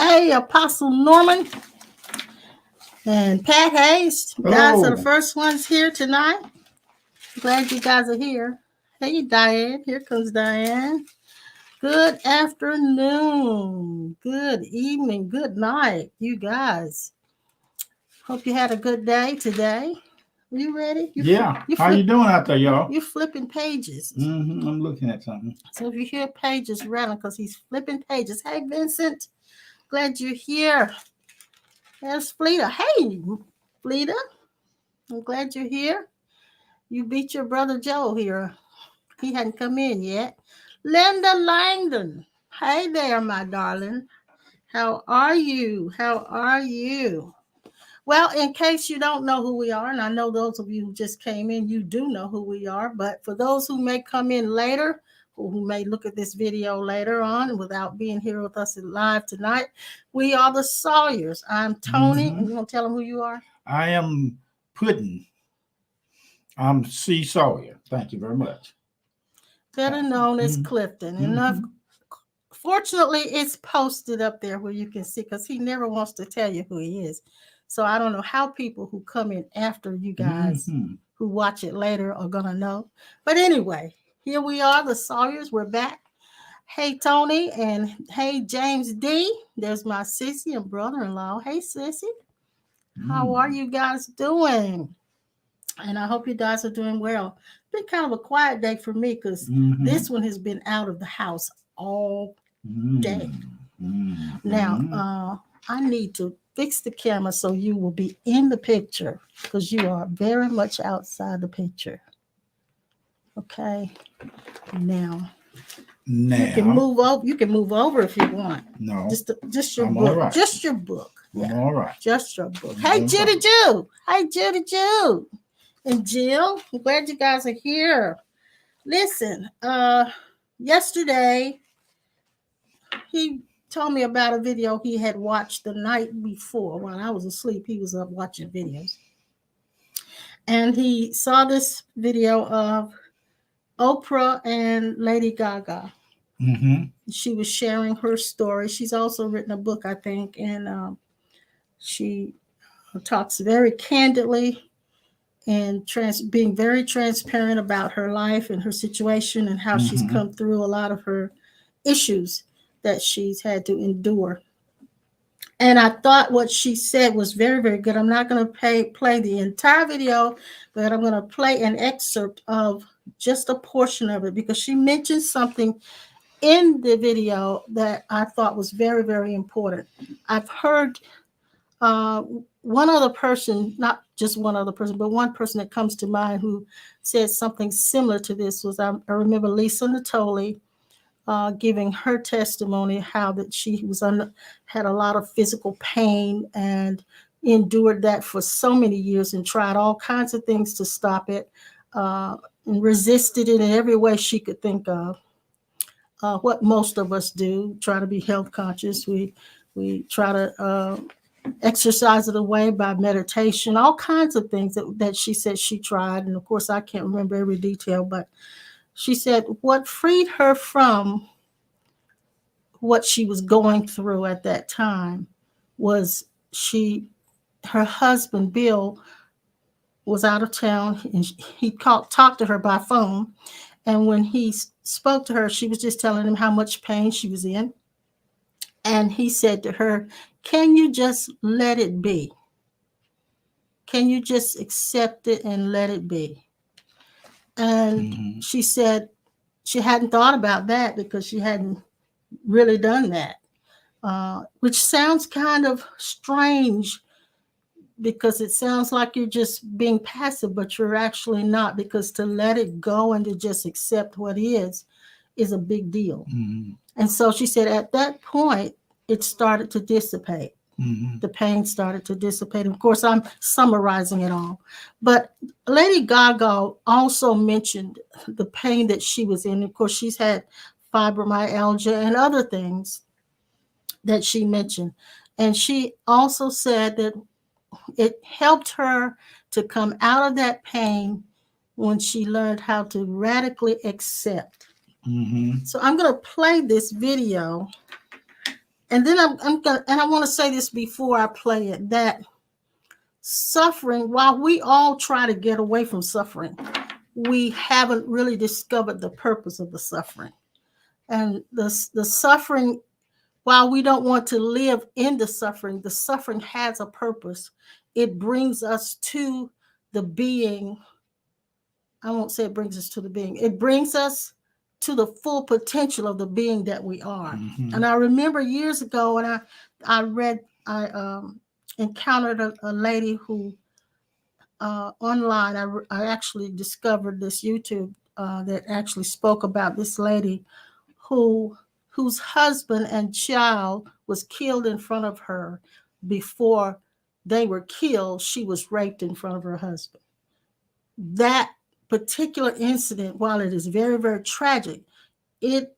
Hey, Apostle Norman and Pat Hayes. You guys are the first ones here tonight. Glad you guys are here. Hey, Diane. Here comes Diane. Good afternoon. Good evening. Good night, you guys. Hope you had a good day today. Are you ready? How you doing out there, y'all? You're flipping pages. I'm looking at something. So if you hear pages rattling, because he's flipping pages. Hey, Vincent. Glad you're here. There's Fleeta. Hey, Fleeta. I'm glad you're here. You beat your brother Joe here. He hadn't come in yet. Linda Langdon. Hey there, my darling. How are you? How are you? Well, in case you don't know who we are, and I know those of you who just came in, you do know who we are, but for those who may come in later, or who may look at this video later on without being here with us live tonight, we are the Sawyers. I'm Tony, and you want to tell them who you are? I am Puddin'. I'm C. Sawyer. Thank you very much. Better known as Clifton. And fortunately, it's posted up there where you can see, because he never wants to tell you who he is. So I don't know how people who come in after you guys who watch it later are going to know. But anyway, here we are, the Sawyers. We're back. Hey, Tony, and hey, James D. There's my sissy and brother-in-law. Hey, sissy. How are you guys doing? And I hope you guys are doing well. Been kind of a quiet day for me, because this one has been out of the house all day. Now, I need to fix the camera so you will be in the picture, because you are very much outside the picture. Okay. Now you can move over. You can move over if you want. No. Just your book. Right. Just your book. Yeah. All right. Just your book. Hey, Judy Jew. Hey, Judy Jew. And Jill, I'm glad you guys are here. Listen, yesterday he told me about a video he had watched the night before. While I was asleep, he was up watching videos. And he saw this video of Oprah and Lady Gaga. She was sharing her story. She's also written a book, I think, and she talks very candidly and being very transparent about her life and her situation and how she's come through a lot of her issues that she's had to endure. And I thought what she said was very, very good. I'm not going to play the entire video, but I'm going to play an excerpt of just a portion of it, because she mentioned something in the video that I thought was very, very important. I've heard one other person, not just one other person, but one person that comes to mind who said something similar to this was, I remember Lisa Natoli giving her testimony, how that she was had a lot of physical pain and endured that for so many years and tried all kinds of things to stop it, and resisted it in every way she could think of. What most of us do, try to be health conscious. We try to exercise it away by meditation, all kinds of things that she said she tried. And of course, I can't remember every detail, but she said what freed her from what she was going through at that time was her husband, Bill, was out of town, and he talked to her by phone. And when he spoke to her, she was just telling him how much pain she was in. And he said to her, "Can you just let it be? Can you just accept it and let it be?" And she said she hadn't thought about that, because she hadn't really done that, which sounds kind of strange, because it sounds like you're just being passive, but you're actually not, because to let it go and to just accept what is a big deal. And so she said at that point, it started to dissipate. The pain started to dissipate. Of course, I'm summarizing it all. But Lady Gaga also mentioned the pain that she was in. Of course, she's had fibromyalgia and other things that she mentioned. And she also said that it helped her to come out of that pain when she learned how to radically accept. So I'm going to play this video, And then I'm gonna, and I want to say this before I play it, that suffering, while we all try to get away from suffering, we haven't really discovered the purpose of the suffering. And the suffering, while we don't want to live in the suffering has a purpose. It brings us to the being. I won't say it brings us to the being. It brings us to the full potential of the being that we are. Mm-hmm. And I remember years ago, and I encountered a lady who online. I actually discovered this YouTube that actually spoke about this lady whose husband and child was killed in front of her. Before they were killed, she was raped in front of her husband. That particular incident, while it is very, very tragic, it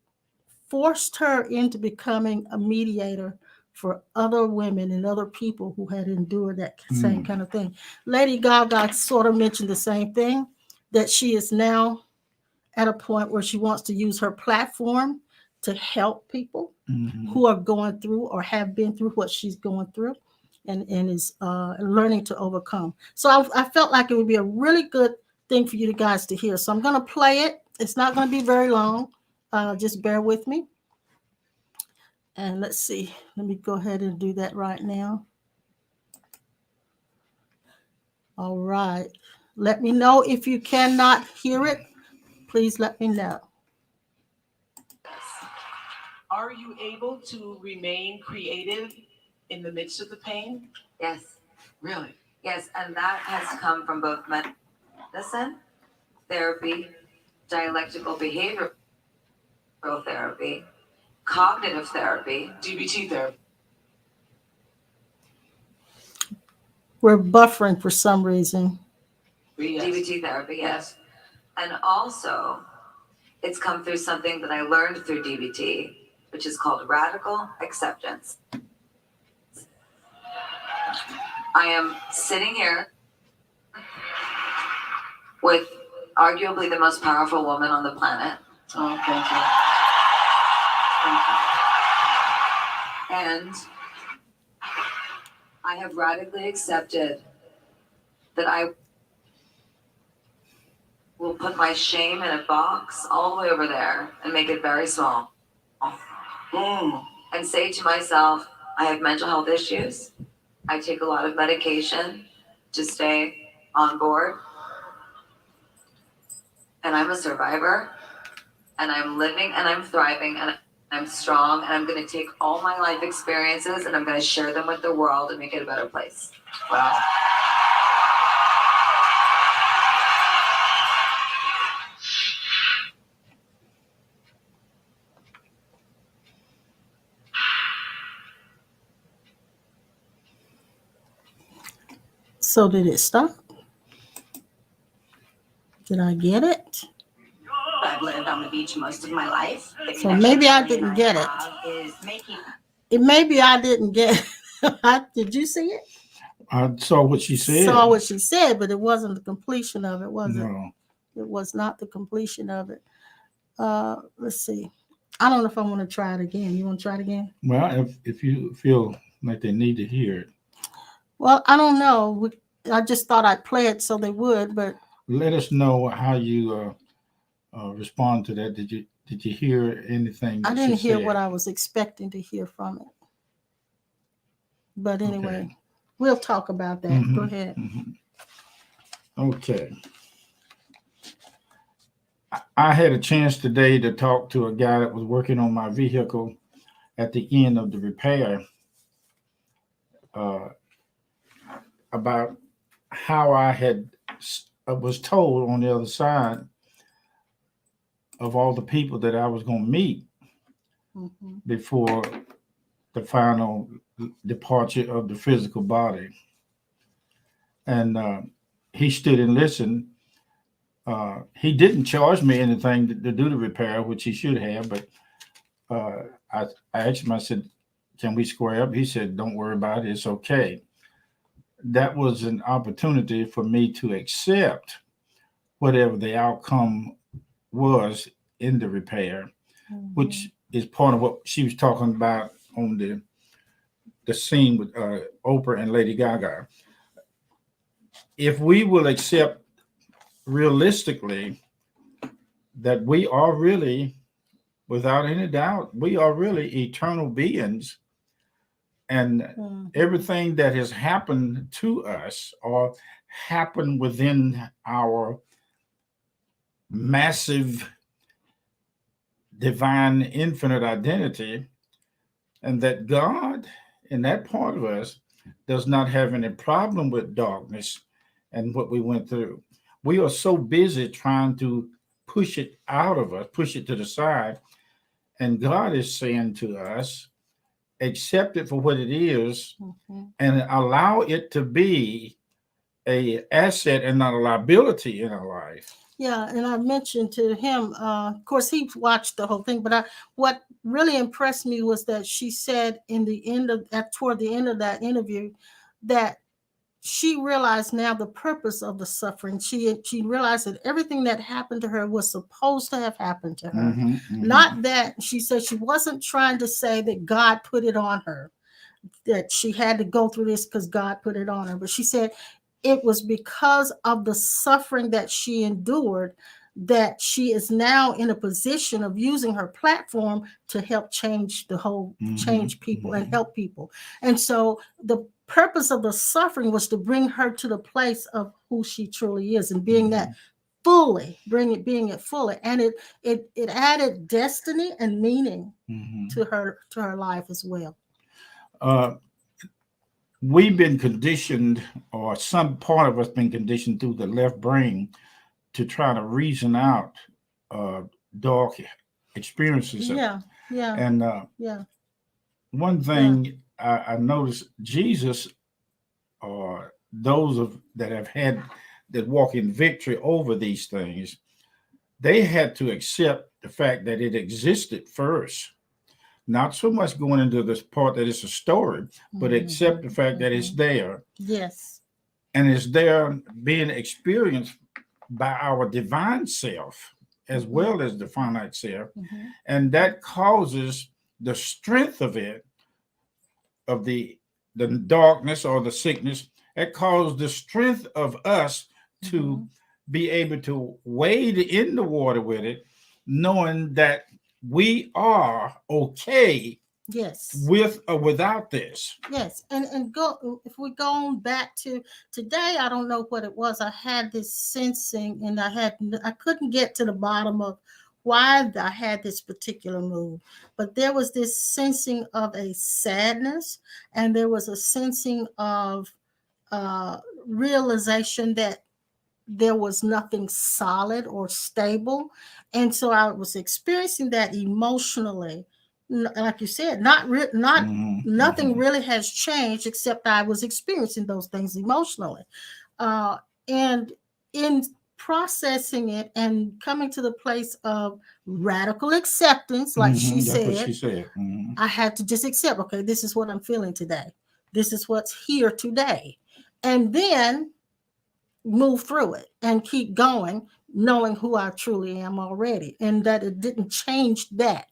forced her into becoming a mediator for other women and other people who had endured that same kind of thing. Lady Gaga sort of mentioned the same thing, that she is now at a point where she wants to use her platform to help people who are going through or have been through what she's going through, and is learning to overcome. So I felt like it would be a really good thing for you guys to hear. So I'm going to play it. It's not going to be very long. Just bear with me. And let's see. Let me go ahead and do that right now. All right. Let me know if you cannot hear it. Please let me know. Are you able to remain creative in the midst of the pain? Yes. Really? Yes, and that has come from both medicine, therapy, dialectical behavioral therapy, cognitive therapy, DBT therapy. We're buffering for some reason. Yes. DBT therapy, yes. And also, it's come through something that I learned through DBT, which is called radical acceptance. I am sitting here with arguably the most powerful woman on the planet. Oh, thank you. Thank you. And I have radically accepted that I will put my shame in a box all the way over there and make it very small. And say to myself, I have mental health issues. I take a lot of medication to stay on board. And I'm a survivor. And I'm living and I'm thriving and I'm strong. And I'm going to take all my life experiences and I'm going to share them with the world and make it a better place. Wow. So did it stop? Did I get it? I've lived on the beach most of my life. So maybe I didn't get it. Maybe I didn't get it. Did you see it? I saw what she said. Saw what she said, but it wasn't the completion of it, was it? No. It was not the completion of it. Let's see. I don't know if I want to try it again. You want to try it again? Well, if you feel like they need to hear it. Well, I don't know. I just thought I'd play it so they would, but Let us know how you respond to that. Did you hear anything that I didn't she hear said? what I was expecting to hear from it. But anyway, Okay. we'll talk about that. Go ahead. Okay. I had a chance today to talk to a guy that was working on my vehicle at the end of the repair about how I was told on the other side of all the people that I was going to meet before the final departure of the physical body. And he stood and listened. He didn't charge me anything to do the repair, which he should have, but I asked him, I said, can we square up? He said, don't worry about it. It's okay. That was an opportunity for me to accept whatever the outcome was in the repair, which is part of what she was talking about on the scene with Oprah and Lady Gaga. If we will accept realistically that we are really, without any doubt, we are really eternal beings, and everything that has happened to us or happened within our massive divine infinite identity, and that God in that part of us does not have any problem with darkness and what we went through. We are so busy trying to push it out of us, push it to the side, and God is saying to us, accept it for what it is and allow it to be a asset and not a liability in our life. Yeah, and I mentioned to him, of course, he watched the whole thing, but what really impressed me was that she said toward the end of that interview, that she realized now the purpose of the suffering. She realized that everything that happened to her was supposed to have happened to her. Not that, she said she wasn't trying to say that God put it on her, that she had to go through this because God put it on her. But she said it was because of the suffering that she endured that she is now in a position of using her platform to help change change people and help people. And so the purpose of the suffering was to bring her to the place of who she truly is and being that fully, being it fully. And it added destiny and meaning to her life as well. We've been conditioned, or some part of us been conditioned through the left brain to try to reason out dark experiences. Yeah. And one thing I noticed, Jesus, or those that walk in victory over these things, they had to accept the fact that it existed first. Not so much going into this part that it's a story, but accept the fact that it's there. Yes. And it's there being experienced by our divine self as well as the finite self. And that causes the strength of it, of the darkness or the sickness, it causes the strength of us to be able to wade in the water with it, knowing that we are okay. Yes. With or without this. Yes. And go, if we go on back to today, I don't know what it was. I had this sensing, and I couldn't get to the bottom of why I had this particular mood, but there was this sensing of a sadness, and there was a sensing of realization that there was nothing solid or stable. And so I was experiencing that emotionally. Like you said, nothing really has changed, except I was experiencing those things emotionally. And in processing it and coming to the place of radical acceptance, like she said, what she said. I had to just accept, okay, this is what I'm feeling today. This is what's here today. And then move through it and keep going, knowing who I truly am already, and that it didn't change that.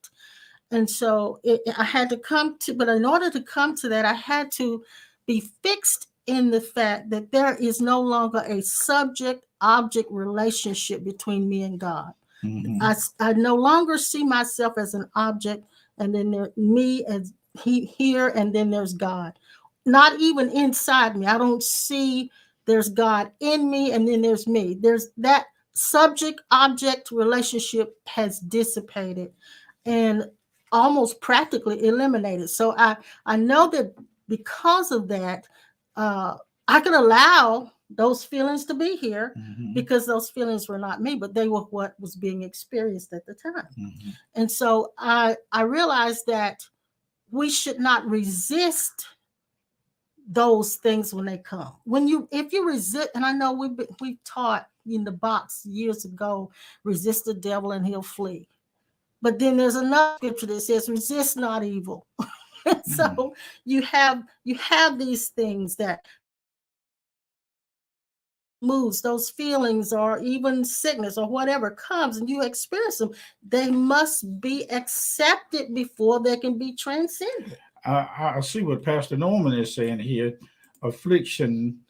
And so I had to but in order to come to that, I had to be fixed in the fact that there is no longer a subject-object relationship between me and God. I no longer see myself as an object, and then me as here, and then there's God. Not even inside me. I don't see there's God in me, and then there's me. There's that subject-object relationship has dissipated and almost practically eliminated. So I know that because of that, I could allow those feelings to be here because those feelings were not me, but they were what was being experienced at the time. And so I realized that we should not resist those things when they come. If you resist, and I know we've taught in the box years ago, resist the devil and he'll flee. But then there's another scripture that says, resist not evil. So you have these things that moods, those feelings, or even sickness or whatever comes and you experience them, they must be accepted before they can be transcended. I see what Pastor Norman is saying here. Affliction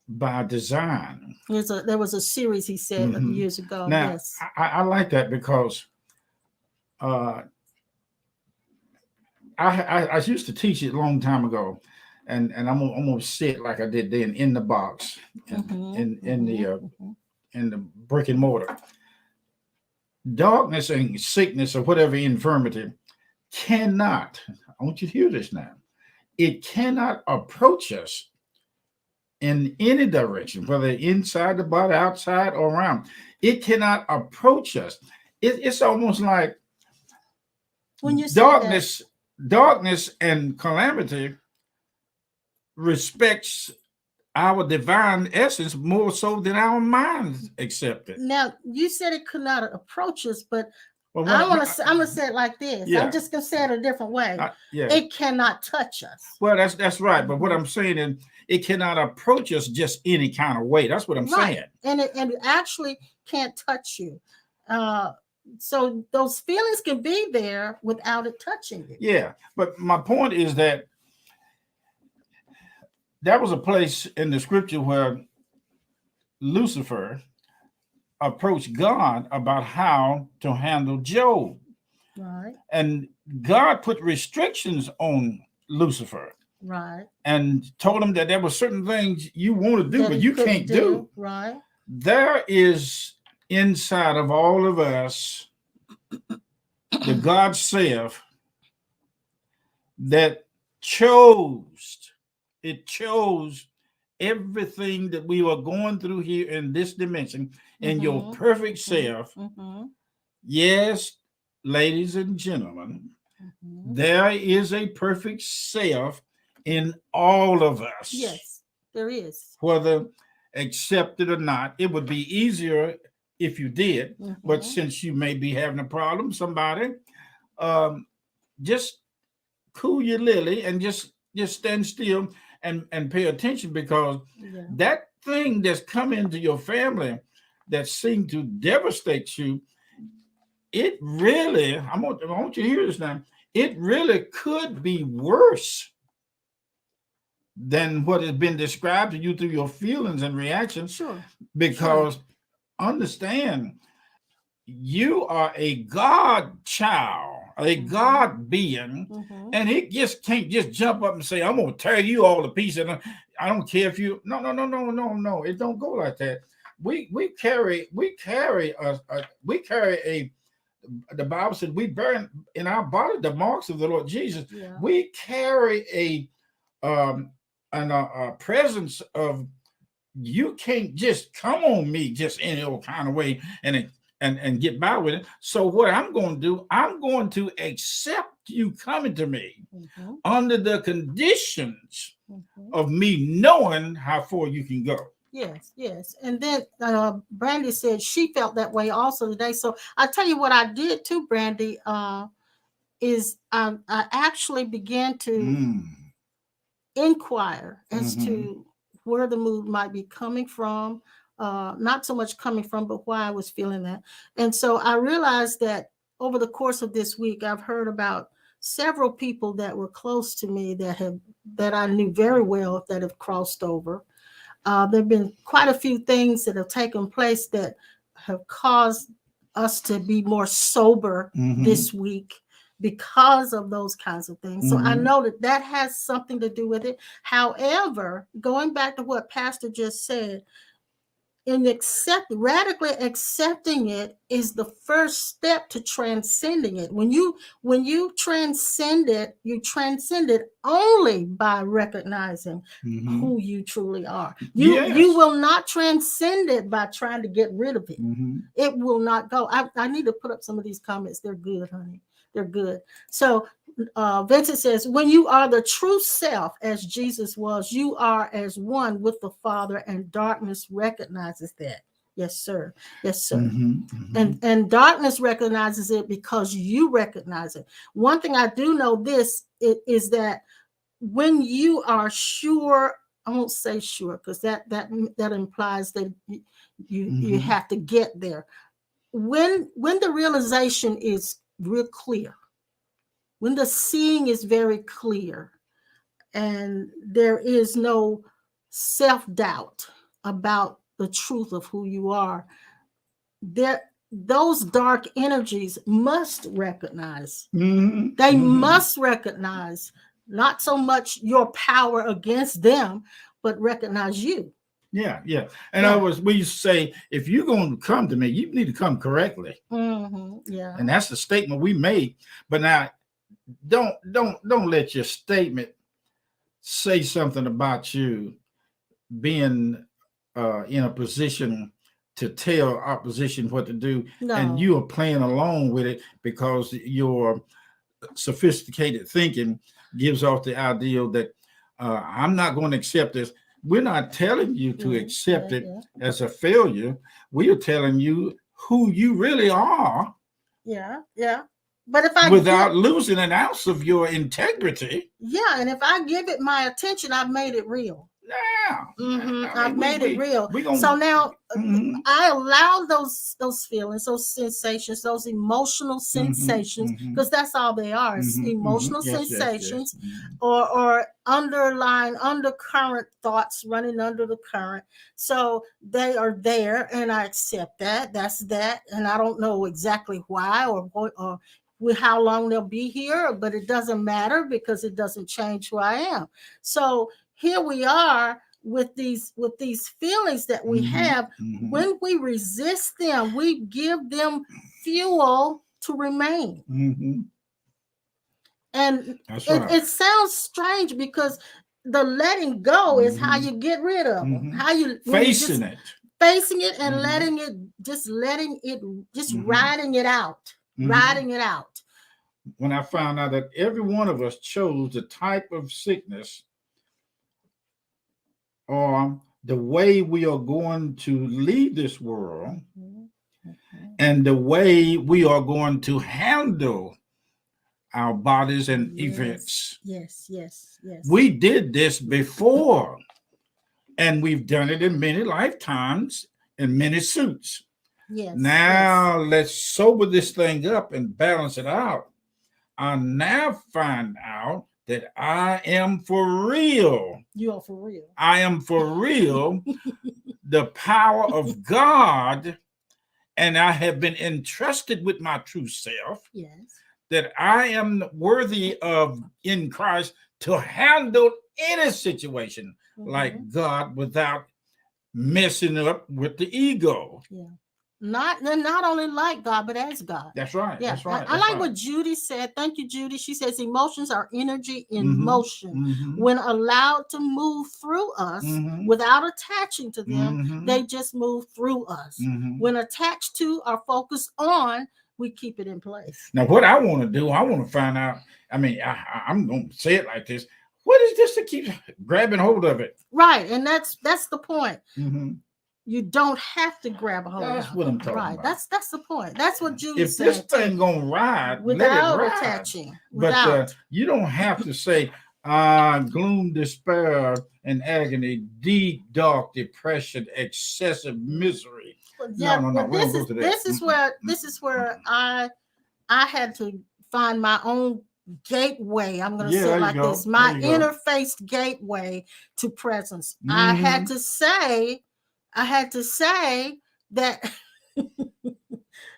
by design. There was a series he said Mhm. years ago. Now, Yes. I like that because I used to teach it a long time ago, and I'm gonna say it like I did then in the box, in the brick and mortar. Darkness and sickness or whatever infirmity cannot. I want you to hear this now. It cannot approach us in any direction, whether inside the body, outside, or around. It cannot approach us. It's almost like When you say darkness and calamity respects our divine essence more so than our minds accept it. now you said it could not approach us, but Well, I'm gonna say it like this. Yeah. I'm just gonna say it a different way. Yeah. It cannot touch us. Well, that's right. But what I'm saying is, it cannot approach us just any kind of way. That's what I'm saying. And it actually can't touch you. So those feelings can be there without it touching you. Yeah. But my point is that there was a place in the scripture where Lucifer approached God about how to handle Job. Right. And God put restrictions on Lucifer. Right. And told him that there were certain things you want to do, but you can't do. Right. There is inside of all of us the God self that chose everything that we are going through here in this dimension in your perfect self. Yes, ladies and gentlemen, there is a perfect self in all of us. Yes, there is. Whether accepted or not, it would be easier if you did. But since you may be having a problem, somebody, just cool your lily and just stand still and pay attention, because that thing that's come into your family that seemed to devastate you, it really, I want you to hear this now, it really could be worse than what has been described to you through your feelings and reactions. Sure. Because understand, you are a God child, a God being, and it just can't just jump up and say, I'm gonna tear you all to pieces. I don't care if you no. It don't go like that. We carry the Bible said we bear in our body the marks of the Lord Jesus. Yeah. We carry a presence of, you can't just come on me just any old kind of way and get by with it. So what I'm going to do, I'm going to accept you coming to me under the conditions of me knowing how far you can go. Yes. And then Brandy said she felt that way also today. So I'll tell you what I did too, Brandy, is I actually began to inquire as to where the mood might be coming from. Not so much coming from, but why I was feeling that. And so I realized that over the course of this week, I've heard about several people that were close to me that I knew very well that have crossed over. There have been quite a few things that have taken place that have caused us to be more sober this week because of those kinds of things. So I know that has something to do with it. However, going back to what Pastor just said, radically accepting it is the first step to transcending it. When you transcend it, you transcend it only by recognizing who you truly are. You will not transcend it by trying to get rid of it. It will not go. I need to put up some of these comments. They're good, honey. They're good. So Vincent says, when you are the true self as Jesus was, you are as one with the Father, and darkness recognizes that. Yes, sir. Yes, sir. And darkness recognizes it because you recognize it. One thing I do know is that when you are sure, I won't say sure because that implies that you have to get there. When the realization is real clear, when the seeing is very clear and there is no self-doubt about the truth of who you are, those dark energies must recognize. They must recognize not so much your power against them, but recognize you. Yeah. In other words, we used to say, if you're going to come to me, you need to come correctly. Yeah. And that's the statement we made. But now, don't let your statement say something about you being in a position to tell opposition what to do, and you are playing along with it because your sophisticated thinking gives off the ideal that I'm not going to accept this. We're not telling you to accept it as a failure. We are telling you who you really are. Yeah. But if I without losing an ounce of your integrity. Yeah, and if I give it my attention, I've made it real. Yeah. I've made it real. So now I allow those feelings, those sensations, those emotional sensations, because that's all they are, emotional sensations. Or underlying undercurrent thoughts running under the current. So they are there and I accept that. That's that. And I don't know exactly why or with how long they'll be here, but it doesn't matter because it doesn't change who I am. So here we are with these feelings that we have. When we resist them, we give them fuel to remain. And it sounds strange because the letting go is how you get rid of them. How you facing it and letting it riding it out. Riding it out. When I found out that every one of us chose the type of sickness or the way we are going to leave this world and the way we are going to handle our bodies and events. Yes. We did this before, and we've done it in many lifetimes in many suits. Now let's sober this thing up and balance it out. I now find out that I am for real. You are for real. I am for real. The power of God, and I have been entrusted with my true self. Yes. That I am worthy of in Christ to handle any situation like God without messing up with the ego. Yeah. Not only like God, but as God. That's right. Yeah. That's right. I like what Judy said. Thank you, Judy. She says emotions are energy in motion. When allowed to move through us without attaching to them, they just move through us. When attached to or focused on, we keep it in place. Now, what I want to do, I want to find out. I mean, I'm going to say it like this. What is this that keeps grabbing hold of it? Right. And that's the point. You don't have to grab a hold of it. That's what I'm talking about. That's the point. That's what Judy said. If this thing going to ride, without let it ride. Attaching. But you don't have to say gloom, despair, and agony, deep, dark depression, excessive misery. Yeah, no. This is where I had to find my own gateway. I'm going to say it like this: my interface gateway to presence. I had to say that.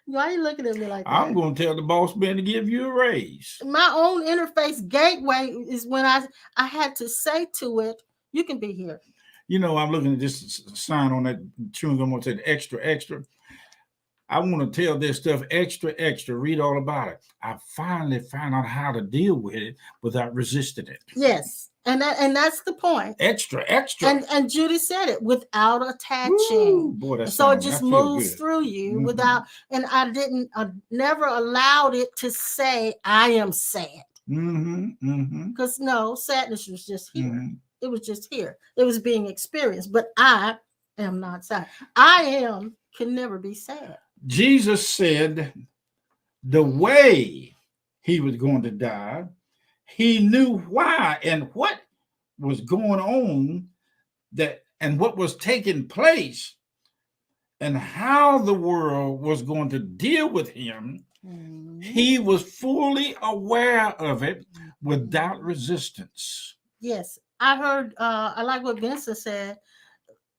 Why are you looking at me like that? I'm going to tell the boss man to give you a raise. My own interface gateway is when I had to say to it, "You can be here." You know, I'm looking at this sign on that chewing gum. It said extra, extra. I want to tell this stuff extra, extra. Read all about it. I finally found out how to deal with it without resisting it. Yes, and that's the point. Extra, extra. And Judy said it without attaching. Ooh, boy, so it just moves through you without. And I never allowed it to say I am sad. Because no, sadness was just here. It was just here. It was being experienced. But I am not sad. Can never be sad. Jesus said the way he was going to die, he knew why and what was going on and what was taking place and how the world was going to deal with him Mhm. He was fully aware of it without resistance. Yes, I heard. I like what Vincent said,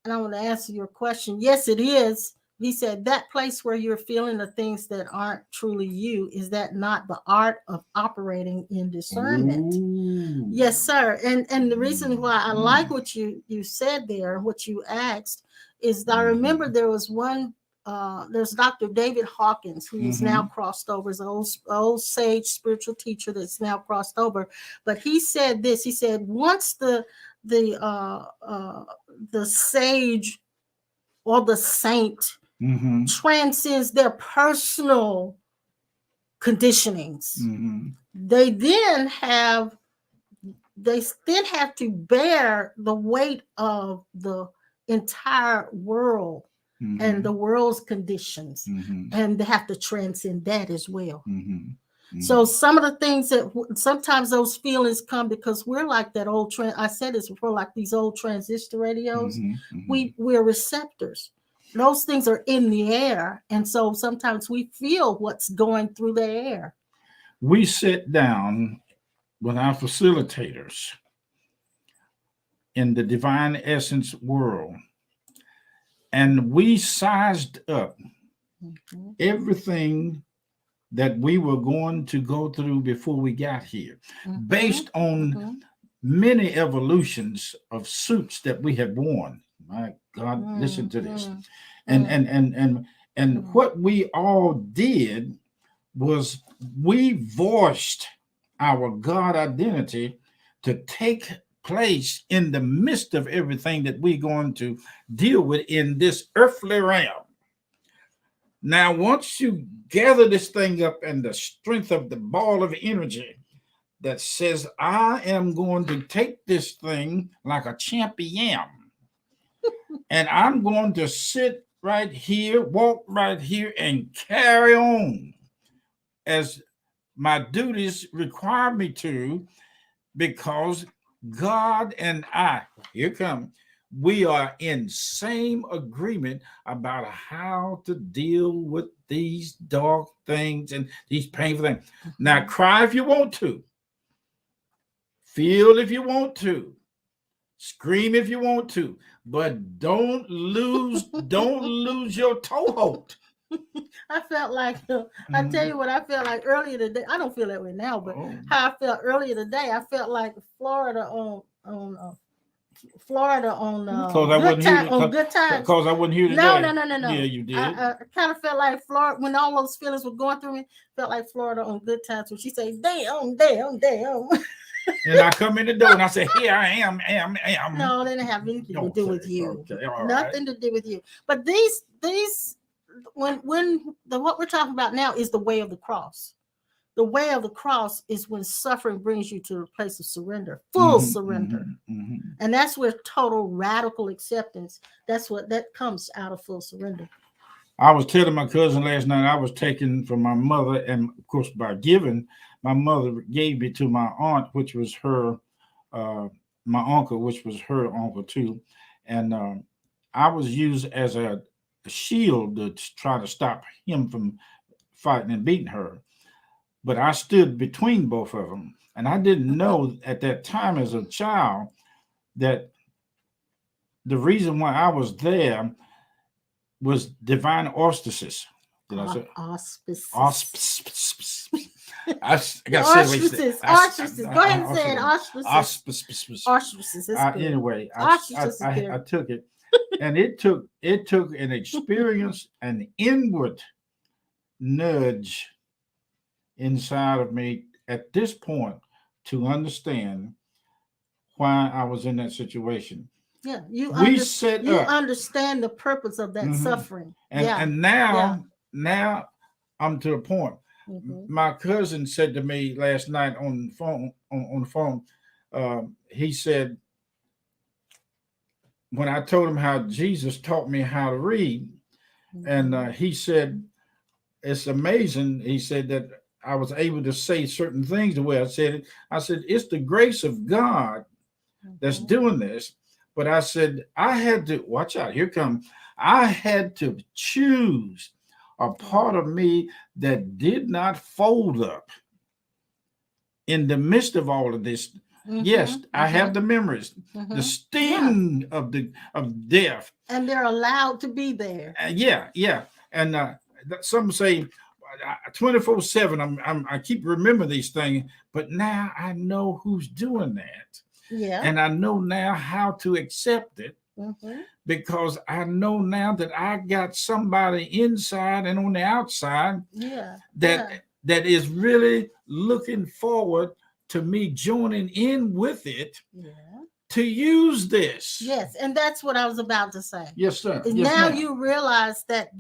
and I want to answer your question. Yes, it is. He said that place where you're feeling the things that aren't truly you, is that not the art of operating in discernment? Ooh. Yes, sir. And the reason why I like what you said there, what you asked, is that I remember there was one. There's Dr. David Hawkins, who is now crossed over, is an old sage spiritual teacher that's now crossed over. But he said this. He said once the sage or the saint transcends their personal conditionings, they then have to bear the weight of the entire world and the world's conditions, and they have to transcend that as well. So some of the things that sometimes those feelings come because we're like that old I said this before, like these old transistor radios. We're receptors. Those things are in the air, and so sometimes we feel what's going through the air. We sit down with our facilitators in the divine essence world, and we sized up everything that we were going to go through before we got here, based on many evolutions of suits that we have worn. My God, listen to this. And what we all did was we voiced our God identity to take place in the midst of everything that we're going to deal with in this earthly realm. Now, once you gather this thing up and the strength of the ball of energy that says, I am going to take this thing like a champion, and I'm going to sit right here, walk right here, and carry on as my duties require me to, because God and I, here come, we are in same agreement about how to deal with these dark things and these painful things. Now, cry if you want to, feel if you want to, scream if you want to, but don't lose your toehold. I felt like, I tell you what I felt like earlier today. I don't feel that way now, but how I felt earlier today, I felt like Florida on Good Times. Because I wasn't here today. No. Yeah, you did. I kind of felt like Florida, when all those feelings were going through me, felt like Florida on Good Times, when she said, damn. And I come in the door and I say, here I am. No, they didn't have anything to do with you. Okay, Nothing to do with you. But these what we're talking about now is the way of the cross. The way of the cross is when suffering brings you to a place of surrender, full surrender. And that's where total radical acceptance, that comes out of full surrender. I was telling my cousin last night, I was taken from my mother, and of course by giving, my mother gave me to my aunt, which was her, my uncle, which was her uncle too. And I was used as a shield to try to stop him from fighting and beating her. But I stood between both of them. And I didn't know at that time as a child that the reason why I was there was divine auspices. Did I say? Auspices. Auspices. I got to say what you said. Auspices. Go ahead and say it. Auspices. Auspices. Anyway, I took it. And it took an experience, an inward nudge inside of me at this point to understand why I was in that situation. Yeah, you understand the purpose of that suffering. And now I'm to the point. My cousin said to me last night on the phone, he said, when I told him how Jesus taught me how to read, and he said, it's amazing. He said that I was able to say certain things the way I said it. I said, it's the grace of God that's doing this. But I said, I had to, watch out, here come, I had to choose a part of me that did not fold up in the midst of all of this. Yes, I have the memories, the sting of death, and they're allowed to be there. Yeah. And some say 24/7. I keep remembering these things, but now I know who's doing that. Yeah. And I know now how to accept it, because I know now that I got somebody inside and on the outside that is really looking forward to me joining in with it to use this. Yes, and that's what I was about to say. Yes, sir. Yes, now ma'am. you realize that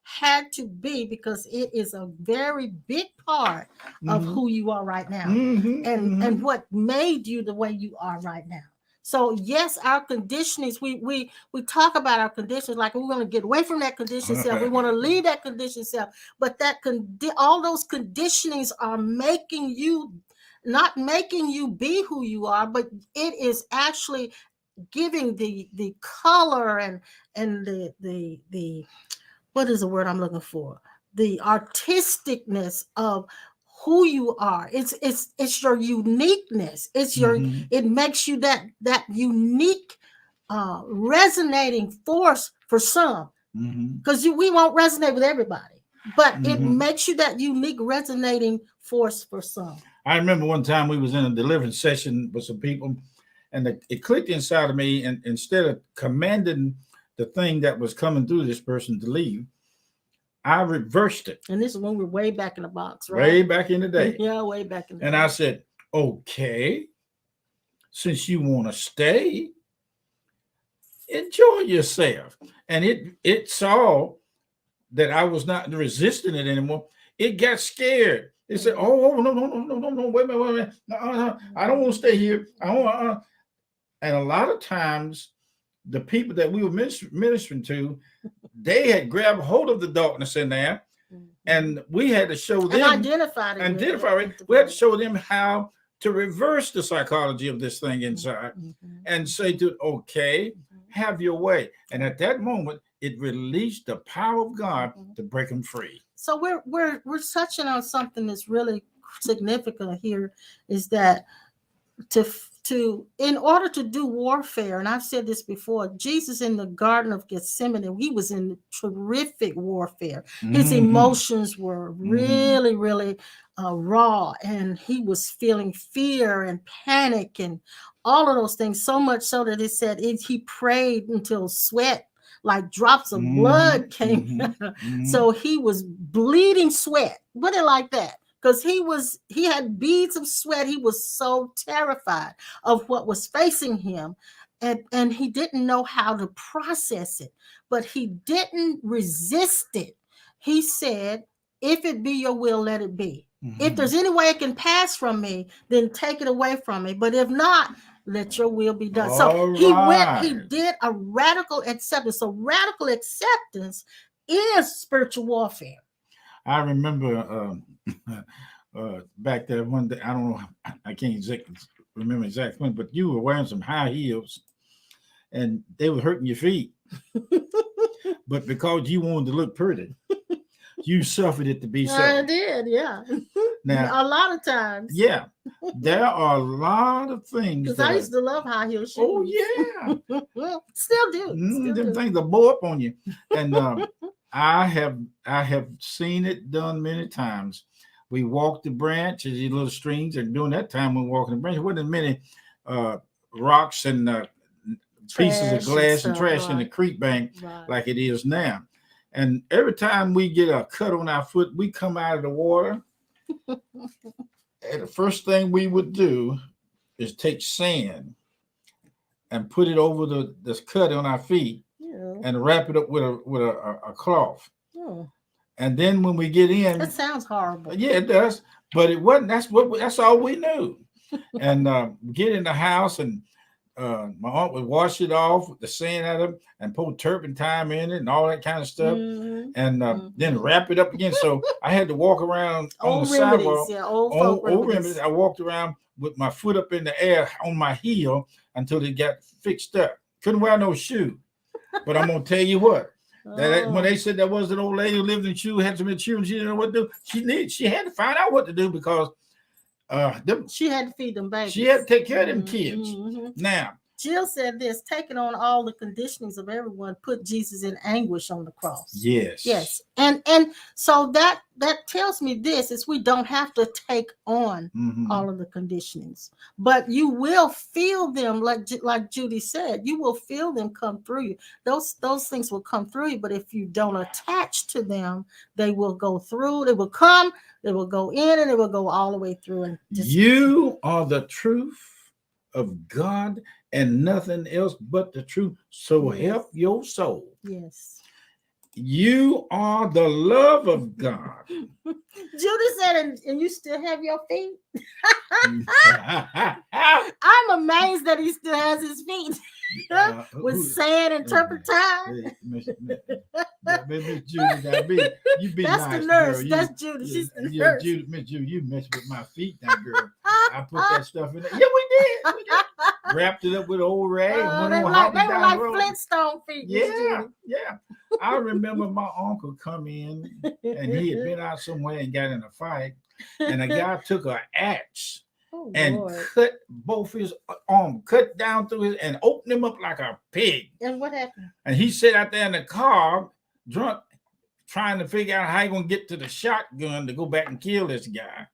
had to be, because it is a very big part of who you are right now, and what made you the way you are right now. So yes, our conditionings, we talk about our conditions like we want to get away from that condition self. We want to leave that condition self, but all those conditionings are not making you be who you are, but it is actually giving the color and the what is the word I'm looking for? The artisticness of who you are. It's your uniqueness. It's your it makes you that unique resonating force for some, because we won't resonate with everybody, but it makes you that unique resonating force for some. I remember one time we was in a deliverance session with some people, and it clicked inside of me, and instead of commanding the thing that was coming through this person to leave, I reversed it. And this is when we're way back in the box, right? Way back in the day. Yeah, way back in the day. And I said, okay, since you want to stay, enjoy yourself. And it saw that I was not resisting it anymore. It got scared. It said, oh, no, wait a minute. No, I don't want to stay here. And a lot of times, the people that we were ministering to, they had grabbed hold of the darkness in there, and we had to show them. And identify it. We had to show them how to reverse the psychology of this thing inside, and say to it, okay, have your way. And at that moment, it released the power of God to break them free. So we're touching on something that's really significant here, is that in order to do warfare, and I've said this before, Jesus in the Garden of Gethsemane, he was in terrific warfare. His emotions were really, really raw, and he was feeling fear and panic and all of those things, so much so that it said he prayed until sweat, like drops of blood came. So he was bleeding sweat, put it like that. Because he had beads of sweat. He was so terrified of what was facing him. And he didn't know how to process it. But he didn't resist it. He said, if it be your will, let it be. If there's any way it can pass from me, then take it away from me. But if not, let your will be done. So he did a radical acceptance. So radical acceptance is spiritual warfare. I remember back there one day, I don't know, I can't remember exactly when, but you were wearing some high heels and they were hurting your feet. But because you wanted to look pretty, you suffered it to be so. I did, yeah. Now, a lot of times. Yeah. There are a lot of things. Because I used to love high heel shoes. Oh, yeah. Still do. Them things will blow up on you. And I have seen it done many times. We walked the branch, these little streams, and during that time when we walking the branch, there wasn't many rocks and pieces of glass and trash in the creek bank like it is now. And every time we get a cut on our foot, we come out of the water. And the first thing we would do is take sand and put it over this cut on our feet and wrap it up with a cloth. And then when we get in, that sounds horrible. Yeah, it does. But it wasn't. That's all we knew. And get in the house, and my aunt would wash it off with the sand out of it and put turpentine in it and all that kind of stuff, and then wrap it up again. So I had to walk around on the sidewalk. Old remedies. I walked around with my foot up in the air on my heel until it got fixed up. Couldn't wear no shoe. But I'm gonna tell you what, When they said there was an old lady who lived in Chew, had so many children, she didn't know what to do. She had to find out what to do because she had to feed them babies. She had to take care of them kids. Now, Jill said this, taking on all the conditionings of everyone put Jesus in anguish on the cross. Yes. And so that tells me this is we don't have to take on all of the conditionings, but you will feel them like Judy said, you will feel them come through you. Those things will come through you, but if you don't attach to them, they will go through, they will come, they will go in, and it will go all the way through. And you are the truth of God and nothing else but the truth. So help your soul. Yes. You are the love of God. Judy said, and you still have your feet? I'm amazed that he still has his feet. With sand and turpentine. Miss Judy, you be that's nice, the nurse. Girl. That's Judy. She's the nurse. Judy, Miss Judy, you messed with my feet now, girl. I put that stuff in there. Yeah, we did. Wrapped it up with old rag. They were like Flintstone feet. Yeah. I remember my uncle come in and he had been out somewhere and got in a fight, and a guy took an axe and cut both his arms, cut down through his, and opened him up like a pig. And what happened? And he sat out there in the car, drunk, trying to figure out how he gonna get to the shotgun to go back and kill this guy.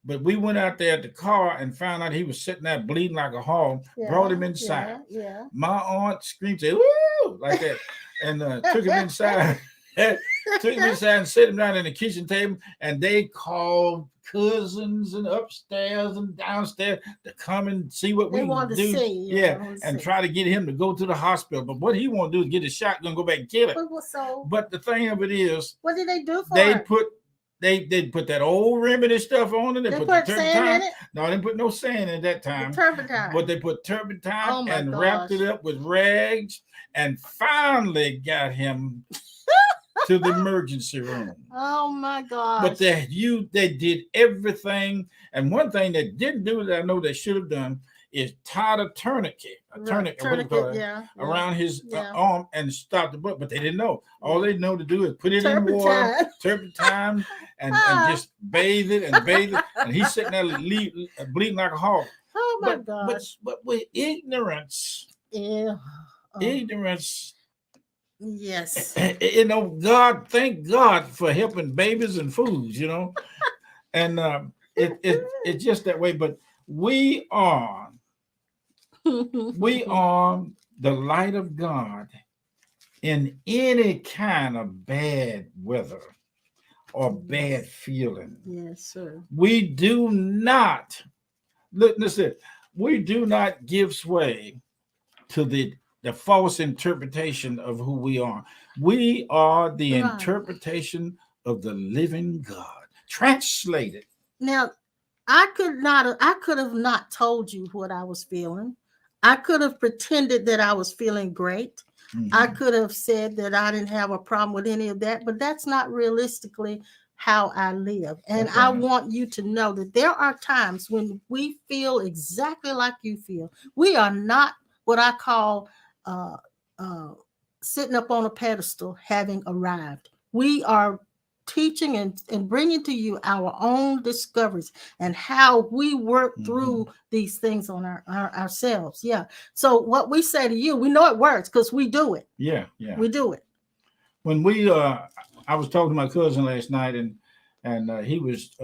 But we went out there at the car and found out he was sitting there bleeding like a hog, brought him inside. Yeah. My aunt screamed, said, "Woo!" like that, and took him inside. Took him inside and set him down in the kitchen table, and they called cousins and upstairs and downstairs to come and see what we wanted to do. See, and try to get him to go to the hospital. But what he want to do is get his shotgun, go back and kill it. But the thing of it is, what did they do for they it? They put that old remedy stuff on it. They put the sand in it? No, they didn't put no sand in that time. Turpentine. But they put turpentine and wrapped it up with rags and finally got him to the emergency room. Oh my gosh. But they did everything. And one thing they didn't do that I know they should have done is tied a tourniquet around his arm and stop the blood. But they didn't know. All they know to do is put it in water, turpentine, and just bathe it. And he's sitting there bleeding like a hog. Oh my gosh. But with ignorance, ignorance. Yes. God, thank God for helping babies and foods, and it's just that way. But we are the light of God in any kind of bad weather or bad feeling. Yes, sir. We do not listen. We do not give sway to the false interpretation of who we are. We are the interpretation of the living God. Translated. Now, I could have not told you what I was feeling. I could have pretended that I was feeling great. I could have said that I didn't have a problem with any of that, but that's not realistically how I live. And I want you to know that there are times when we feel exactly like you feel. We are not what I call sitting up on a pedestal having arrived. We are teaching and bringing to you our own discoveries and how we work through these things on ourselves. Yeah. So what we say to you, we know it works because we do it. Yeah. We do it. When I was talking to my cousin last night, and he was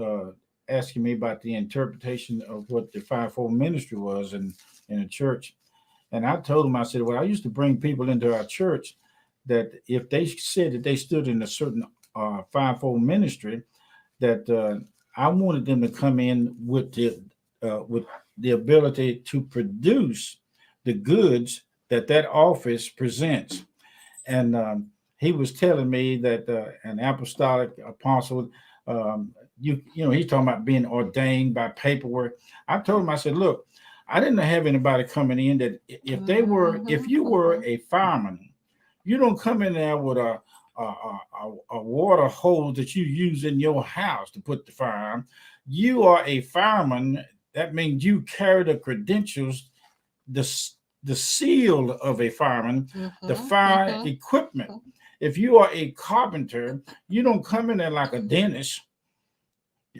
asking me about the interpretation of what the fivefold ministry was in a church. And I told him, I said, well, I used to bring people into our church that if they said that they stood in a certain fivefold ministry, that I wanted them to come in with the ability to produce the goods that office presents. And he was telling me that an apostolic apostle, he's talking about being ordained by paperwork. I told him, I said, look, I didn't have anybody coming in that if you were a fireman, you don't come in there with a water hose that you use in your house to put the fire on. You are a fireman. That means you carry the credentials, the seal of a fireman, the fire equipment. if you are a carpenter, you don't come in there like a dentist.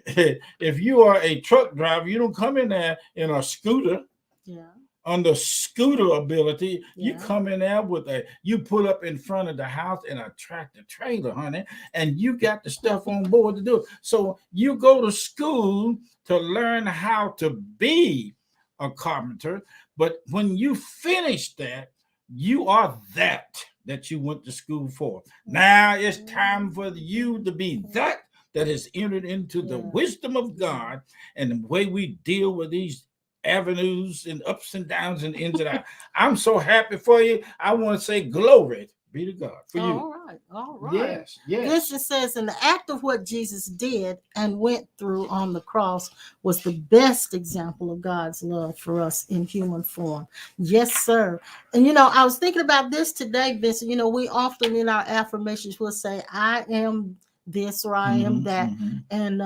If you are a truck driver, you don't come in there in a scooter. Yeah. Under scooter ability, you Yeah. come in there with you pull up in front of the house in a tractor trailer, honey, and you got the stuff on board to do it. So you go to school to learn how to be a carpenter, but when you finish that, you are that you went to school for. Now it's time for you to be that has entered into the wisdom of God and the way we deal with these avenues and ups and downs and ins and outs. I'm so happy for you. I want to say glory be to God for you. All right. Yes. Vincent says, in the act of what Jesus did and went through on the cross was the best example of God's love for us in human form. Yes, sir. And I was thinking about this today, Vincent. We often in our affirmations will say, I am this or I am that. And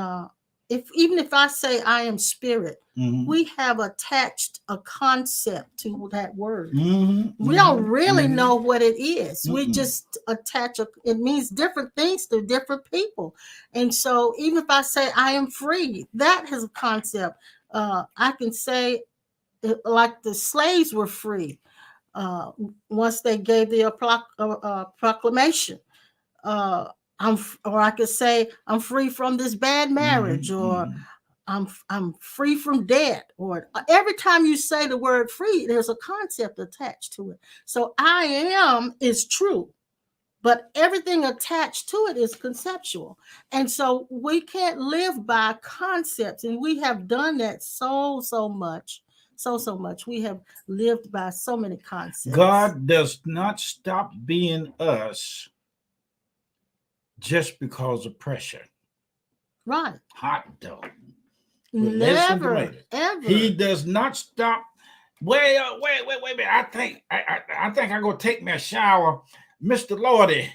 even if I say I am spirit, we have attached a concept to that word. We don't really know what it is. We just attach it means different things to different people. And so even if I say I am free, that has a concept. I can say like the slaves were free once they gave the proclamation. Or I could say I'm free from this bad marriage, or I'm free from debt. Or every time you say the word free, there's a concept attached to it. So I am is true, but everything attached to it is conceptual. And so we can't live by concepts, and we have done that so much. So much. We have lived by so many concepts. God does not stop being us just because of pressure. Right. Hot dog. Never, ever. He does not stop. Wait a minute. I think I'm gonna take me a shower, Mr. Lordy.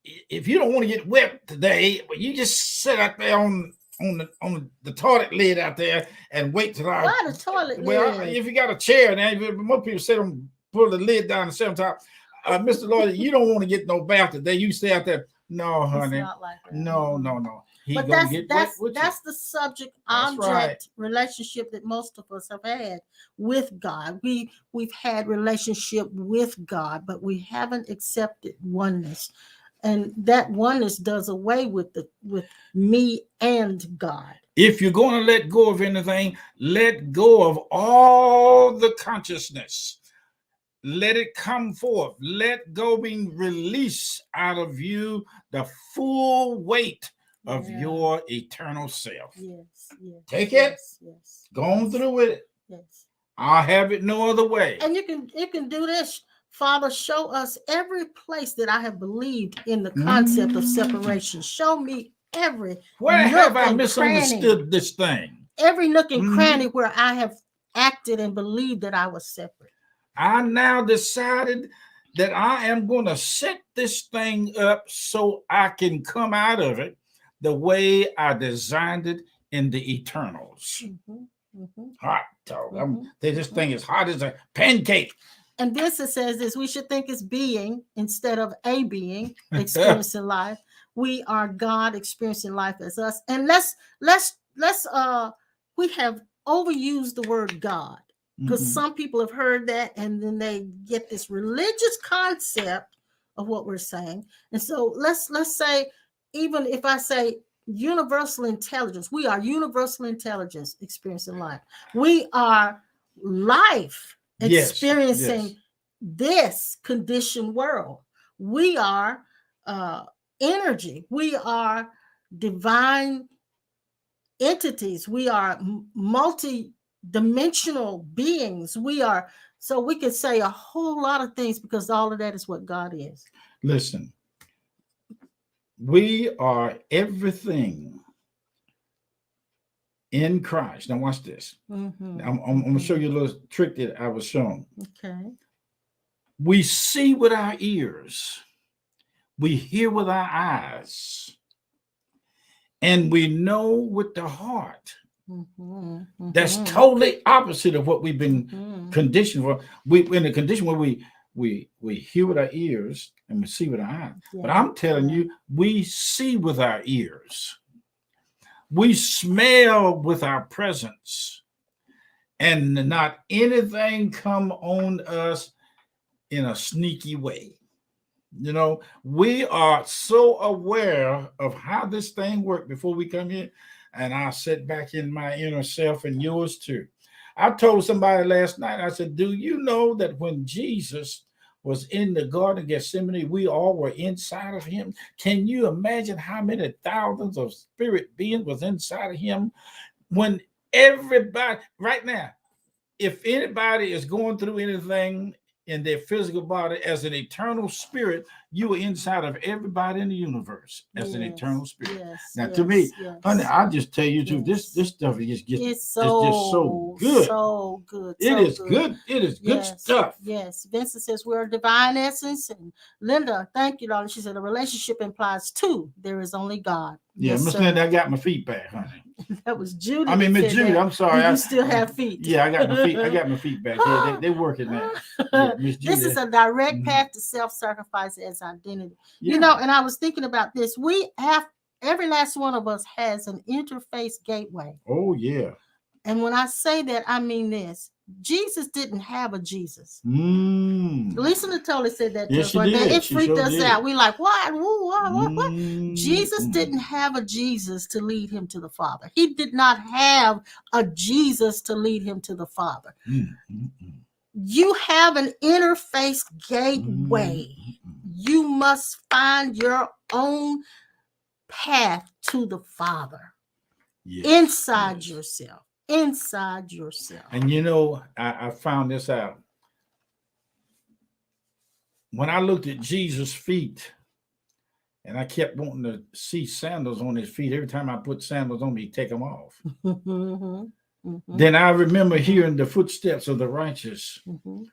If you don't want to get wet today, you just sit out there on the toilet lid out there and wait till Why the toilet lid? If you got a chair now, most people sit on pull the lid down and sit on top. Mr. Lordy, you don't want to get no bath today. You stay out there. No, honey. It's not like that. No. But that's the subject object relationship that most of us have had with God. We've had relationship with God, but we haven't accepted oneness. And that oneness does away with me and God. If you're going to let go of anything, let go of all the consciousness. Let it come forth. Let go being released out of you the full weight of your eternal self. Yes. Take it. Yes. Go on through with it. Yes. I'll have it no other way. And you can do this. Father, show us every place that I have believed in the concept of separation. Show me every where have I misunderstood this thing? Every nook and cranny where I have acted and believed that I was separate. I now decided that I am going to set this thing up so I can come out of it the way I designed it in the eternals. Hot dog. This thing is hot as a pancake. And Vincent says this: we should think as being instead of a being experiencing life. We are God experiencing life as us. And let's we have overused the word God, because some people have heard that and then they get this religious concept of what we're saying. And so let's say, even if I say universal intelligence, we are universal intelligence experiencing life. We are life experiencing this conditioned world. We are energy. We are divine entities. We are multi-dimensional beings. So we can say a whole lot of things because all of that is what God is. Listen, we are everything in Christ. Now watch this. I'm going to show you a little trick that I was shown. Okay. We see with our ears, we hear with our eyes, and we know with the heart. That's totally opposite of what we've been conditioned for. We in a condition where we we hear with our ears and we see with our eyes. But Yeah. I'm telling you, we see with our ears. We smell with our presence. And not anything come on us in a sneaky way. You know, we are so aware of how this thing works before we come here. And I sit back in my inner self and yours too. I told somebody last night, I said, do you know that when Jesus was in the Garden of Gethsemane, we all were inside of him? Can you imagine how many thousands of spirit beings was inside of him? When everybody, right now, if anybody is going through anything in their physical body as an eternal spirit, you are inside of everybody in the universe as an eternal spirit. Yes, Now, to me, yes. honey, I'll just tell you too, Yes. this stuff is just It's just so good. So good. It so is good. It is good Yes, stuff. Yes. Vincent says we're a divine essence. And Linda, thank you, darling. She said a relationship implies two. There is only God. Yeah, Yes, Miss sir. Linda, I got my feet back, honey. That was Judy. I mean, that Miss said Judy, that. I'm sorry. Do you still have feet? Yeah, I got my feet. I got my feet back. Yeah, they working now. Yeah, Miss Judy. This is a direct Mhm. path to self-sacrifice as identity. Yeah. You know, and I was thinking about this. We have every last one of us has an interface gateway. Oh, yeah. And when I say that, I mean this. Jesus didn't have a Jesus. Mm. Lisa Natoli said that to Yes, us she one day. did. It She freaked sure us did. out. We like, what? What? Mm. Jesus didn't have a Jesus to lead him to the Father. He did not have a Jesus to lead him to the Father. You have an interface gateway. You must find your own path to the Father. Yes, inside yes. yourself. Inside yourself. And you know, I found this out. When I looked at Jesus' feet, and I kept wanting to see sandals on his feet. Every time I put sandals on me, he'd take them off. Then I remember hearing the footsteps of the righteous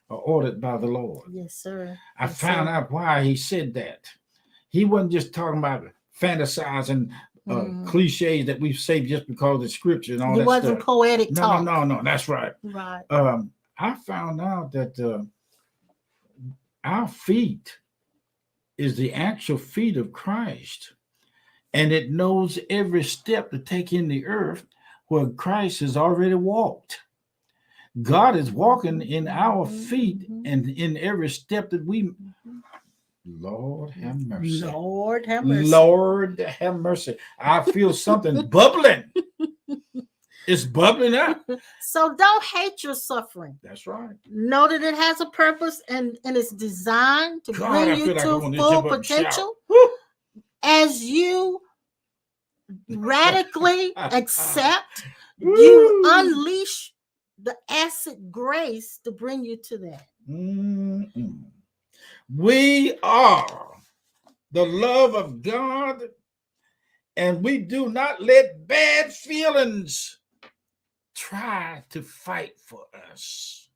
are ordered by the Lord. Yes, sir. I found out why he said that. He wasn't just talking about fantasizing cliches that we say just because of scripture and all that stuff. It wasn't poetic talk. No. That's right. Right. I found out that our feet is the actual feet of Christ, and it knows every step to take in the earth where Christ has already walked. God is walking in our feet and in every step that we. Lord have mercy. Lord have mercy. Lord have mercy. I feel something bubbling. It's bubbling up. So don't hate your suffering. That's right. Know that it has a purpose and it's designed to bring you to full potential. As you radically accept, you unleash the acid grace to bring you to that. We are the love of God, and we do not let bad feelings try to fight for us.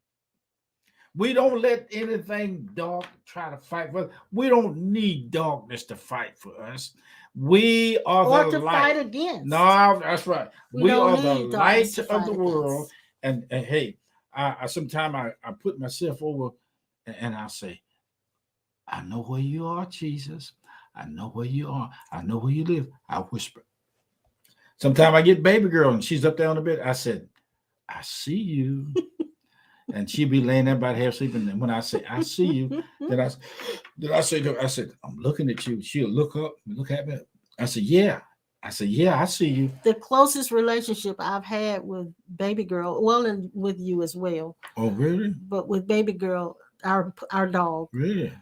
We don't let anything dark try to fight for us. We don't need darkness to fight for us. We are or the to light. Fight against. No, that's right. We are the light of the world. And hey, I sometimes I put myself over and I say, I know where you are, Jesus. I know where you are. I know where you live. I whisper. Sometimes I get baby girl and she's up there on the bed. I said, I see you. And she'd be laying there about half sleeping. And when I say, I see you, then I say to her, I said, I'm looking at you. She'll look up and look at me. I said, yeah. I said, yeah, I see you. The closest relationship I've had with baby girl, well, and with you as well. Oh, really? But with baby girl, our dog, really,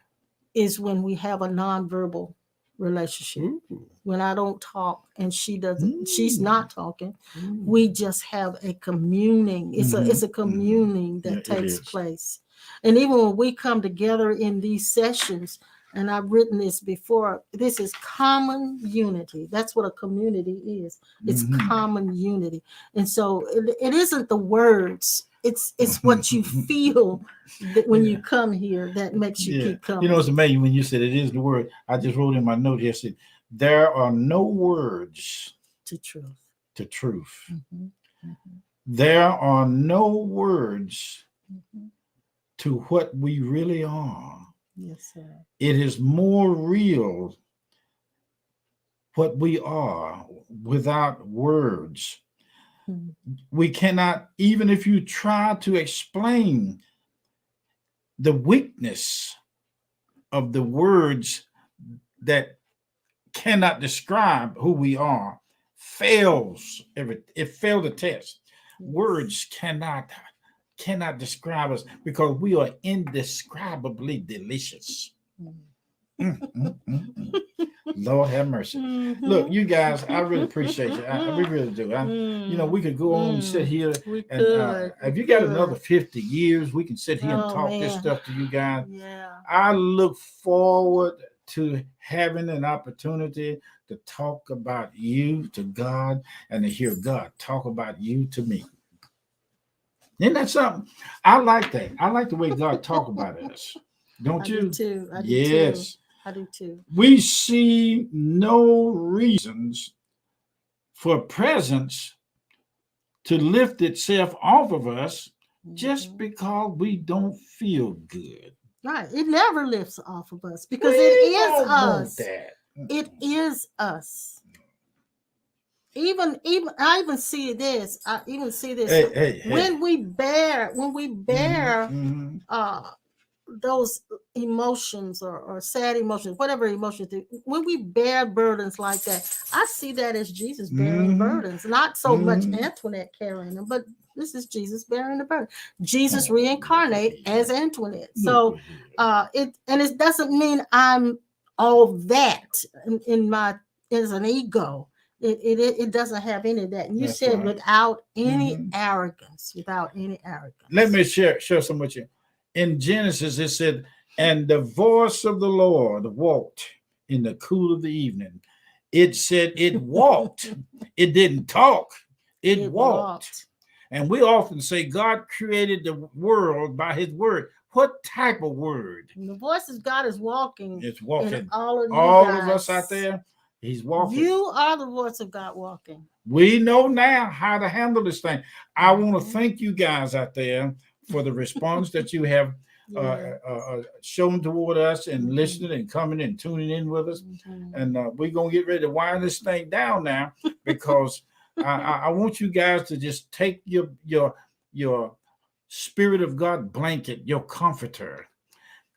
is when we have a nonverbal relationship. Ooh. When I don't talk and she doesn't, she's not talking. We just have a communing. It's a communing that takes place. And even when we come together in these sessions, and I've written this before, this is common unity. That's what a community is. It's common unity. And so it isn't the words. It's what you feel that when you come here that makes you keep coming. You know, it's amazing when you said it is the word. I just wrote in my note here, said, there are no words to truth. To truth. There are no words to what we really are. Yes, sir. It is more real what we are without words. Mhm. We cannot, even if you try to explain the weakness of the words that cannot describe who we are, it failed the test. Yes. Words cannot describe us because we are indescribably delicious. Mhm. Lord have mercy. Look, you guys, I really appreciate you. We really do. We could go on and sit here. We And could. if We you got could. another 50 years, we can sit here and Oh, talk this man. stuff to you guys. Yeah. I look forward to having an opportunity to talk about you to God and to hear God talk about you to me. Isn't that something? I like that. I like the way God talk about us. Don't you? I do too. I do Yes. too. I do too. We see no reasons for presence to lift itself off of us just Mhm. because we don't feel good. Right. It never lifts off of us because We it is don't want us. that. It is us. Even I even see this. I even see this Hey. when we bear Mhm. those emotions or sad emotions, whatever emotions, when we bear burdens like that, I see that as Jesus bearing Mhm. burdens, not so much Mhm. Antoinette carrying them, but this is Jesus bearing the burden. Jesus Oh, reincarnate look at as here. Antoinette. Look So at here. it doesn't mean I'm all that in my as an ego. It doesn't have any of that. And you That's said right. without any Mhm. arrogance, without any arrogance. Let me share some with you. In Genesis, it said, "And the voice of the Lord walked in the cool of the evening." It said it walked. It didn't talk. It walked. And we often say God created the world by his word. What type of word? And the voice of God is walking. It's walking. In all of you All guys. of us out there, he's walking. You are the voice of God walking. We know now how to handle this thing. I want to thank you guys out there for the response that you have shown toward us and listening and coming and tuning in with us. And we're going to get ready to wind this thing down now because I want you guys to just take your Spirit of God blanket, your comforter,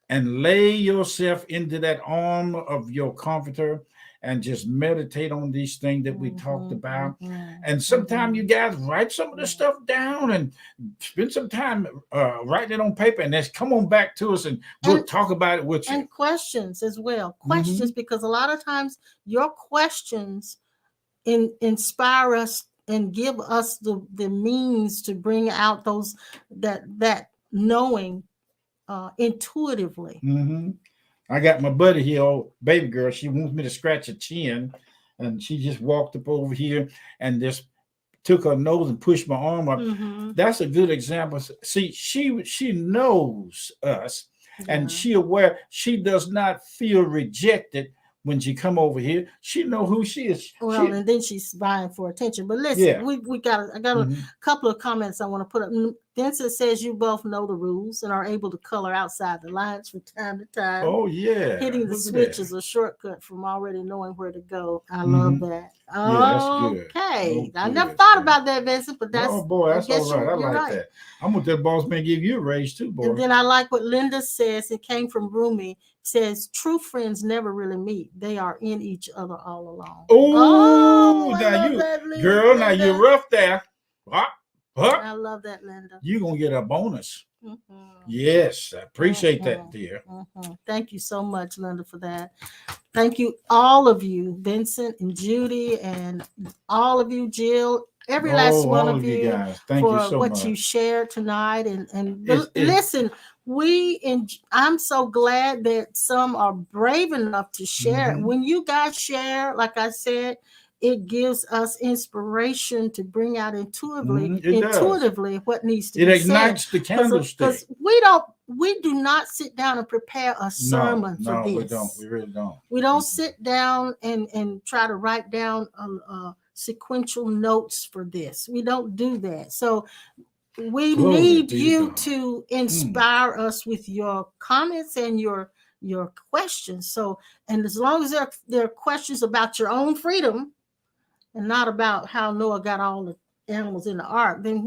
and lay yourself into that arm of your comforter and just meditate on these things that we talked about. And sometimes you guys write some of this stuff down and spend some time writing it on paper and then come on back to us and we'll talk about it with you. And questions as well. Questions, because a lot of times your questions inspire us and give us the means to bring out those that knowing intuitively. I got my buddy here, old baby girl. She wants me to scratch her chin, and she just walked up over here and just took her nose and pushed my arm up. That's a good example. See, she knows us, and she aware. She does not feel rejected when she come over here. She know who she is. Well, and then she's vying for attention. But listen, I got a couple of comments I want to put up. Vincent says you both know the rules and are able to color outside the lines from time to time. Oh, yeah. Hitting the switch is a shortcut from already knowing where to go. I love that. Okay. I never thought about that, Vincent, but that's... Oh, boy, that's all right. I like that. I'm going to tell boss man give you a raise too, boy. And then I like what Linda says. It came from Rumi. Says true friends never really meet. They are in each other all along. Oh, now you, girl, now you're rough there. I love that, Linda. You're going to get a bonus. Yes, I appreciate that, dear. Thank you so much, Linda, for that. Thank you, all of you, Vincent and Judy, and all of you, Jill, every last one of you, guys. Thank you so what much. you shared tonight. Listen, I'm so glad that some are brave enough to share. When you guys share, like I said, it gives us inspiration to bring out intuitively what needs to be said. It ignites the candlestick. Because we do not sit down and prepare a sermon for this. We don't. We really don't. We don't sit down and try to write down sequential notes for this. We don't do that. So we Glory need be to you God. to inspire us with your comments and your questions. So, and as long as they're questions about your own freedom and not about how Noah got all the animals in the ark, then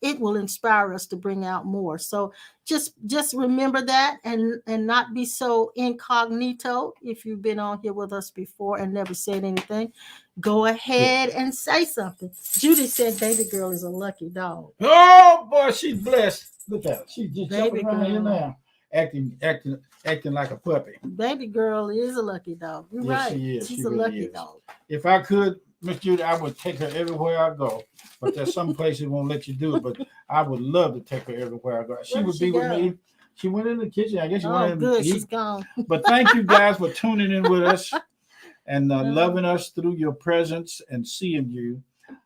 it will inspire us to bring out more. So just remember that, and not be so incognito. If you've been on here with us before and never said anything, go ahead and say something. Judy said baby girl is a lucky dog. Oh boy, she's blessed. Look at her. She's just Baby jumping around here girl. now, acting like a puppy. Baby girl is a lucky dog. You're Yes, right. she is. She's She a really lucky is. dog. If I could, Miss Judy, I would take her everywhere I go. But there's some places won't let you do it. But I would love to take her everywhere I go. She Where would did be she with go? me. She went in the kitchen. I guess she Oh, went in good. to eat. She's gone. But thank you guys for tuning in with us and loving us through your presence and seeing you.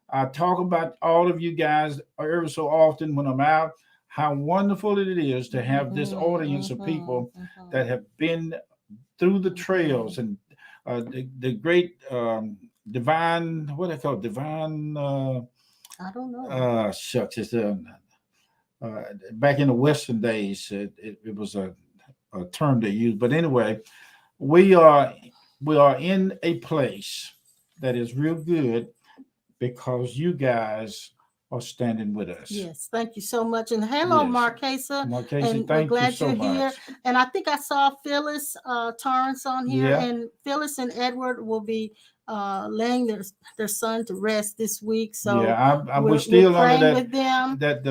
I talk about all of you guys every so often when I'm out, how wonderful it is to have this audience of people that have been through the trails and the great divine, what they call divine, I don't know. shucks, it's back in the Western days, it was a term they used. But anyway, we are in a place that is real good because you guys are standing with us. Yes, thank you so much. And hello, Yes. Marquesa. Marquesa, And we're thank you glad so you're much. here. And I think I saw Phyllis Torrance on here. Yeah. And Phyllis and Edward will be laying their son to rest this week. So yeah, we're we're still praying under with them. that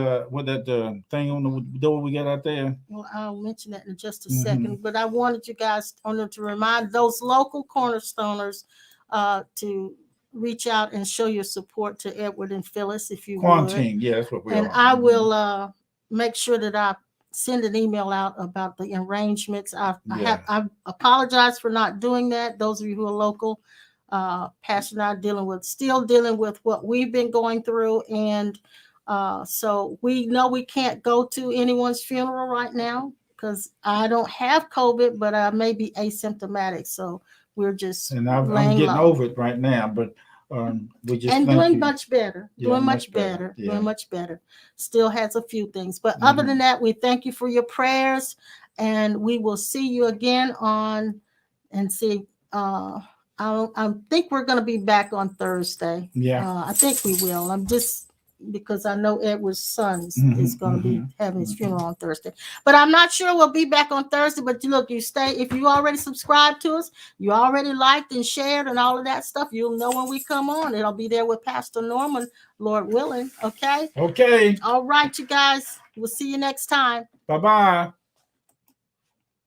thing on the door we got out there. Well, I'll mention that in just a Mhm. second. But I wanted you guys to remind those local cornerstoners to reach out and show your support to Edward and Phyllis if you would. Quarantine, yeah, that's what we And are. I will make sure that I send an email out about the arrangements. I apologize for not doing that. Those of you who are local, Pastor and I still dealing with what we've been going through. And so we know we can't go to anyone's funeral right now because I don't have COVID, but I may be asymptomatic. So we're just And I'm laying getting low. over it right now, but we just And thank doing you. much better. Yeah, Doing much much better. better. Yeah. Doing much better. Still has a few things. But other than that, we thank you for your prayers. And we will see you again on and see. I think we're going to be back on Thursday. Yeah. I think we will. I'm just because I know Edward's son is going to be having his funeral on Thursday. But I'm not sure we'll be back on Thursday. But look, if you already subscribed to us, you already liked and shared and all of that stuff, you'll know when we come on. It'll be there with Pastor Norman, Lord willing. Okay. Okay. All right, you guys. We'll see you next time. Bye-bye.